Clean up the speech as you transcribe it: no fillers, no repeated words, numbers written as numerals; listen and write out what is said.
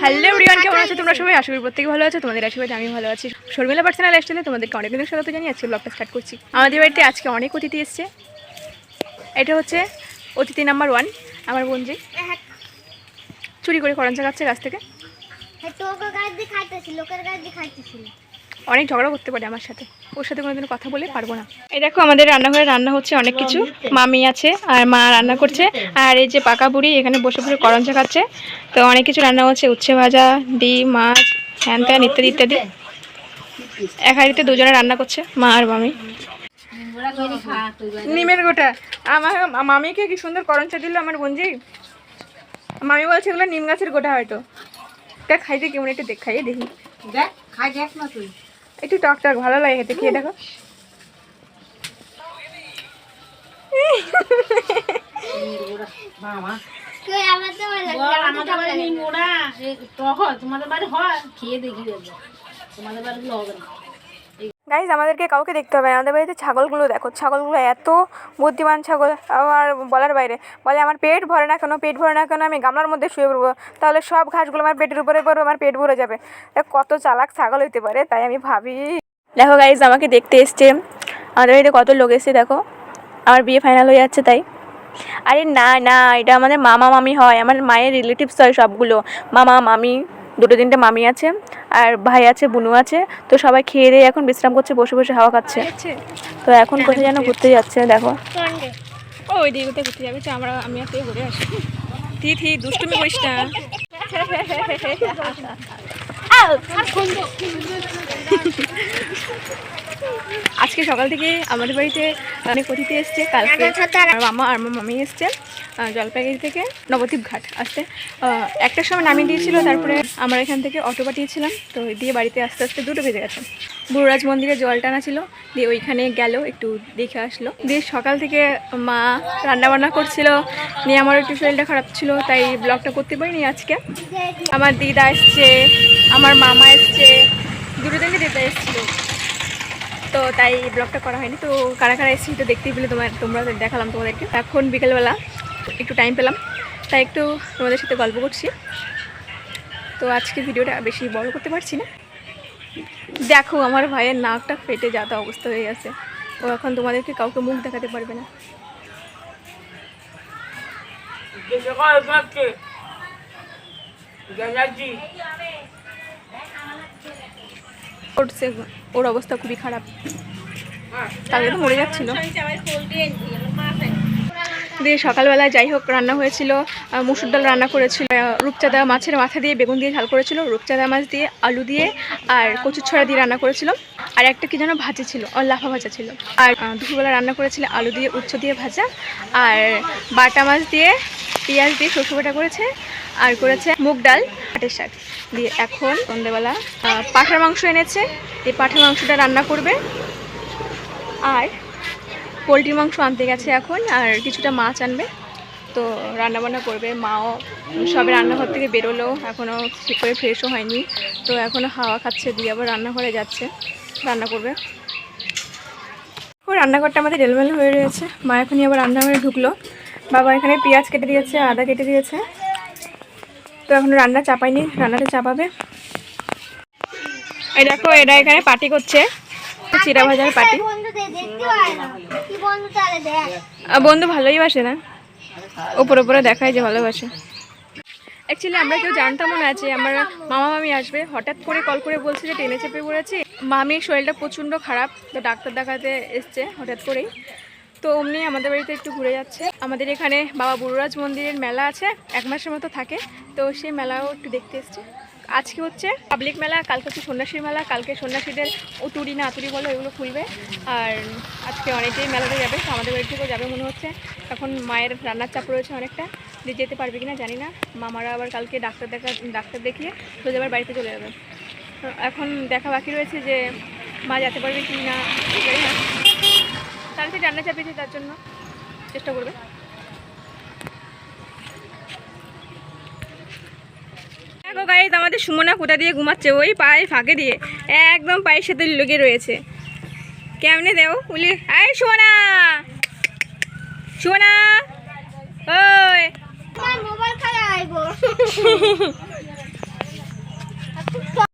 Hello everyone, কেমন আছো তোমরা সবাই? আশা করি প্রত্যেকে ভালো আছো। তোমাদের আশীর্বাদে আমি ভালো আছি। শর্মিলা পার্সোনাল লাইফস্টাইলে তোমাদেরকে অনেক দিনের স্বাগত জানিয়ে আজকে ব্লগটা স্টার্ট করছি। আমাদের বাড়িতে আজকে অনেক অতিথি এসছে। এটা হচ্ছে অতিথি নাম্বার 1, আমার বোনজি চুরি করে করঞ্চা খাচ্ছে গাছ থেকে। অনেক ঝগড়া করতে পারে আমার সাথে, ওর সাথে কোনোদিনও কথা বলে পারবো না। এই দেখো আমাদের রান্নাঘরে রান্না হচ্ছে অনেক কিছু। মামি আছে আর মা রান্না করছে, আর এই যে পাকা বুড়ি এখানে বসে বসে করঞ্চা খাচ্ছে। তো অনেক কিছু রান্না হচ্ছে, উচ্ছে ভাজা, ডিম, মাছ, হ্যান ত্যান ইত্যাদি ইত্যাদি। এক হাঁড়িতে দুজনে রান্না করছে, মা আর মামি। নিমের গোটা আমার মামিকে কি সুন্দর করঞ্চা দিল আমার বোনজি। মামি বলছে এগুলো নিম গাছের গোটা হয়তো। এটা খাইতে কেমন একটু খাইয়ে দেখি। দেখ খাই দেখ না তুই, একটু টক টক ভালো লাগে খেতে, খেয়ে দেখো। গাইজ আমাদেরকে কাউকে দেখতে হবে না। আমাদের বাড়িতে ছাগলগুলো দেখো, ছাগলগুলো এত বুদ্ধিমান ছাগল। আমার বলার বাইরে বলে আমার পেট ভরে না কেন, পেট ভরে না কেন, আমি গামলার মধ্যে শুয়ে পড়বো, তাহলে সব ঘাসগুলো আমার পেটের উপরে পড়বে, আমার পেট ভরে যাবে। কত চালাক ছাগল হইতে পারে, তাই আমি ভাবি। দেখো গাইজ আমাকে দেখতে এসছে, আমাদের বাড়িতে কত লোক এসছে দেখো। আমার বিয়ে ফাইনাল হয়ে যাচ্ছে তাই। আরে না না, এটা আমাদের মামা মামি হয়, আমার মায়ের রিলেটিভস হয় সবগুলো। মামা মামি, দুটো তিনটে মামি আছে, আর ভাই আছে, বুনু আছে। তো সবাই খেয়ে দিয়ে এখন বিশ্রাম করছে, বসে বসে হাওয়া খাচ্ছে। তো এখন কোথায় যেন ঘুরতে যাচ্ছে দেখো। ও ওই দিকে কোথায় ঘুরতে যাবে, আমি আর তুই ঘুরে আসি। থি দুষ্টুমি করিস না। আজকে সকাল থেকে আমাদের বাড়িতে অনেক অতিথি এসছে। কালকে মামা আর মামি এসছে জলপাইগুড়ি থেকে নবদ্বীপ ঘাট আসতে। একটার সময় নামিয়ে দিয়েছিল, তারপরে আমরা এখান থেকে অটো পাঠিয়েছিলাম। তো দিয়ে বাড়িতে আস্তে আস্তে 2টো বেজে গেছে। বুড়োরাজ মন্দিরে জল টানা ছিল, দিয়ে ওইখানে গেল, একটু দেখে আসলো। দিয়ে সকাল থেকে মা রান্নাবান্না করছিল, নিয়ে আমার একটু শরীরটা খারাপ ছিল, তাই ব্লগটা করতে পারিনি আজকে। আমার দিদা এসছে, আমার মামা এসছে, 2-3 দিদা এসেছিল, তো তাই ব্লগটা করা হয়নি। তো কারা কারা এসেছি তো দেখতেই পেলে, তোমরা দেখালাম তোমাদেরকে। এখন বিকেলবেলা একটু টাইম পেলাম, তাই একটু তোমাদের সাথে গল্প করছি। তো আজকে ভিডিওটা বেশি বড় করতে পারছি না। দেখো আমার ভাইয়ের নাকটা ফেটে যাতা অবস্থা হয়ে গেছে, ও এখন তোমাদেরকে কাউকে মুখ দেখাতে পারবে না। ওর অবস্থা খুবই খারাপ, তাহলে তো মরে যাচ্ছিল। দিয়ে সকালবেলায় যাই হোক রান্না হয়েছিল, মুসুর ডাল রান্না করেছিল, রূপচাঁদা মাছের মাথা দিয়ে বেগুন দিয়ে ঝাল করেছিল, রূপচাঁদা মাছ দিয়ে আলু দিয়ে আর কচুর ছড়া দিয়ে রান্না করেছিল, আর একটা কি যেন ভাজা ছিল, লাফা ভাজা ছিল। আর দুপুরবেলা রান্না করেছিল আলু দিয়ে উচ্ছে দিয়ে ভাজা, আর বাটা মাছ দিয়ে পেঁয়াজ দিয়ে সরষে বাটা করেছে, আর করেছে মুগ ডাল পাটের শাক দিয়ে। এখন সন্ধ্যেবেলা পাঁঠার মাংস এনেছে, এই পাঁঠার মাংসটা রান্না করবে, আর পোলট্রির মাংস আনতে গেছে এখন, আর কিছুটা মাছ আনবে। তো রান্নাবান্না করবে। মাও সবে রান্নাঘর থেকে বেরোলো, এখনও ঠিক করে ফ্রেশও হয়নি, তো এখনও হাওয়া খাচ্ছে, দিয়ে আবার রান্নাঘরে যাচ্ছে, রান্না করবে। ও রান্নাঘরটা আমাদের এলোমেলো হয়ে রয়েছে। মা এখনই আবার রান্নাঘরে ঢুকলো। বাবা এখানে পেঁয়াজ কেটে দিয়েছে, আদা কেটে দিয়েছে। তো এখন রান্না চাপায়নি, রান্নাটা চাপাবে। এই দেখো এরা এখানে পার্টি করছে, চিড়া ভাজার পার্টি। বন্ধু ভালোই বাসে না, ওপরে ওপরে দেখায় যে ভালোবাসে। অ্যাকচুয়ালি আমরা কেউ জানতামও না যে আমার মামা মামি আসবে। হঠাৎ করে কল করে বলছে যে ট্রেনে চেপে পড়েছি, মামির শরীরটা প্রচণ্ড খারাপ, তো ডাক্তার দেখাতে এসছে হঠাৎ করেই। তো অমনি আমাদের বাড়িতে একটু ঘুরে যাচ্ছে। আমাদের এখানে বাবা বুড়োরাজ মন্দিরের মেলা আছে, 1 মাসের মতো থাকে, তো সেই মেলাও একটু দেখতে এসছে। আজকে হচ্ছে পাবলিক মেলা, কালকে হচ্ছে সন্ন্যাসীর মেলা। কালকে সন্ন্যাসীদের উতুরি না আতুরি বলো এগুলো খুলবে, আর আজকে অনেকেই মেলাতে যাবে। তো আমাদের বাড়ি থেকেও যাবে মনে হচ্ছে। এখন মায়ের রান্নার চাপ রয়েছে অনেকটা, যে যেতে পারবে কিনা জানি না। মামারা আবার কালকে ডাক্তার দেখিয়ে সোজা আবার বাড়িতে চলে যাবে। এখন দেখা বাকি রয়েছে যে মা যেতে পারবে কি না জানি না। তাহলে রান্না চাপিয়েছে, তার জন্য চেষ্টা করবে। দেখো গাইস আমাদের সুমনা কোথা দিয়ে ঘুমাচ্ছে, ওই পায়ে ফাঁকে দিয়ে, একদম পায়ের সাথে লেগে রয়েছে। কেমনে দেও বলি, আয় সুমনা, সুমনা ওই মোবাইল খারাপ।